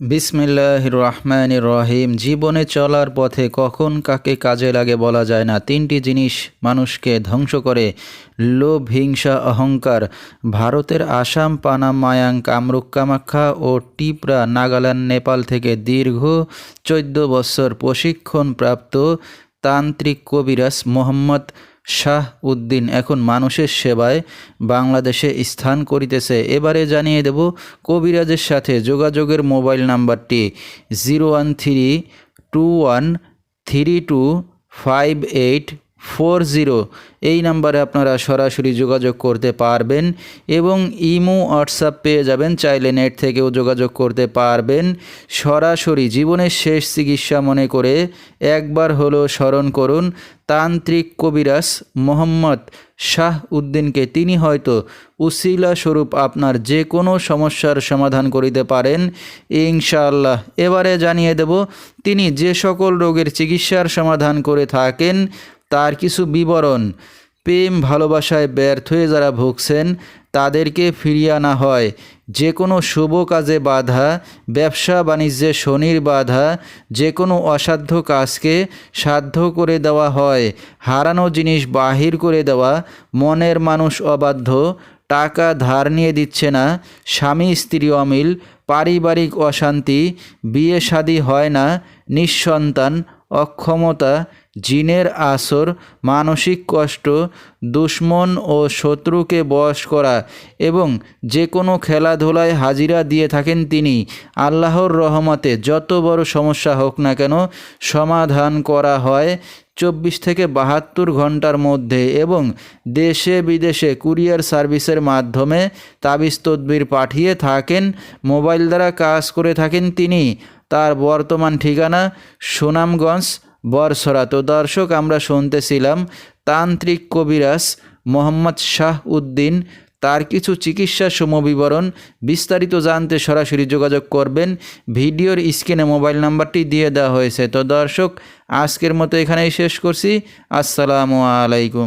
বিসমিল্লাহির রহমানির রহিম। জীবনে চলার পথে কখন কাকে কাজে লাগে বলা যায় না। তিনটি জিনিস মানুষকে ধ্বংস করে: লোভ, হিংসা, অহংকার। ভারতের আসাম, পানাম, মায়াং, কামরূপ, কামাখ্যা ও টিপরা, নাগাল্যান্ড, নেপাল থেকে দীর্ঘ 14 বছর প্রশিক্ষণপ্রাপ্ত তান্ত্রিক কবিরাজ মোহাম্মদ শাহ উদ্দিন এখন মানুষের সেবায় বাংলাদেশে স্থান করিতেছে। এবারে জানিয়ে দেব কবিরাজের সাথে যোগাযোগের মোবাইল নাম্বারটি 01321325840। এই নাম্বারে আপনারা সরাসরি যোগাযোগ করতে পারবেন এবং ইমো, হোয়াটসঅ্যাপ পেয়ে যাবেন। চাইলে নেট থেকেও যোগাযোগ করতে পারবেন। সরাসরি জীবনের শেষ চিকিৎসা মনে করে একবার হলো স্মরণ করুন তান্ত্রিক কবিরাজ মোহাম্মদ শাহ উদ্দিনকে। তিনি হয়তো উসিলা স্বরূপ আপনার যে কোনো সমস্যার সমাধান করিতে পারেন ইনশাআল্লাহ। এবারে জানিয়ে দেব তিনি যে সকল রোগের চিকিৎসার সমাধান করে থাকেন তার কিছু বিবরণ। প্রেম ভালোবাসায় ব্যর্থ হয়ে যারা ভুগছেন তাদেরকে ফিরিয়ে আনা হয়। যে কোনো শুভ কাজে বাধা, ব্যবসা বাণিজ্যে শনির বাধা, যে কোনো অসাধ্য কাজকে সাধ্য করে দেওয়া হয়। হারানো জিনিস বাহির করে দেওয়া, মনের মানুষ অবাধ্য, টাকা ধার নিয়ে দিচ্ছে না, স্বামী স্ত্রী অমিল, পারিবারিক অশান্তি, বিয়ে শাদী হয় না, নিঃসন্তান, অক্ষমতা, জিনের আসর, মানসিক কষ্ট, দুশ্মন ও শত্রুকে বশ করা এবং যে কোনো খেলাধুলায় হাজিরা দিয়ে থাকেন তিনি। আল্লাহর রহমতে যত বড় সমস্যা হোক না কেন সমাধান করা হয় 24 থেকে 72 ঘন্টার মধ্যে এবং দেশে বিদেশে কুরিয়ার সার্ভিসের মাধ্যমে তাবিজ তদবির পাঠিয়ে থাকেন। মোবাইল দ্বারা কাজ করে থাকেন তিনি। তার বর্তমান ঠিকানা সুনামগঞ্জ, বরসরা। তো দর্শক, আমরা শুনতেছিলাম তান্ত্রিক কবিরাজ মোহাম্মদ শাহ উদ্দিন, তার কিছু চিকিৎসা সমবিবরণ। বিস্তারিত জানতে সরাসরি যোগাযোগ করবেন। ভিডিওর স্ক্রিনে মোবাইল নাম্বারটি দিয়ে দেওয়া হয়েছে। তো দর্শক, আজকের মতো এখানেই শেষ করছি। আসসালামু আলাইকুম।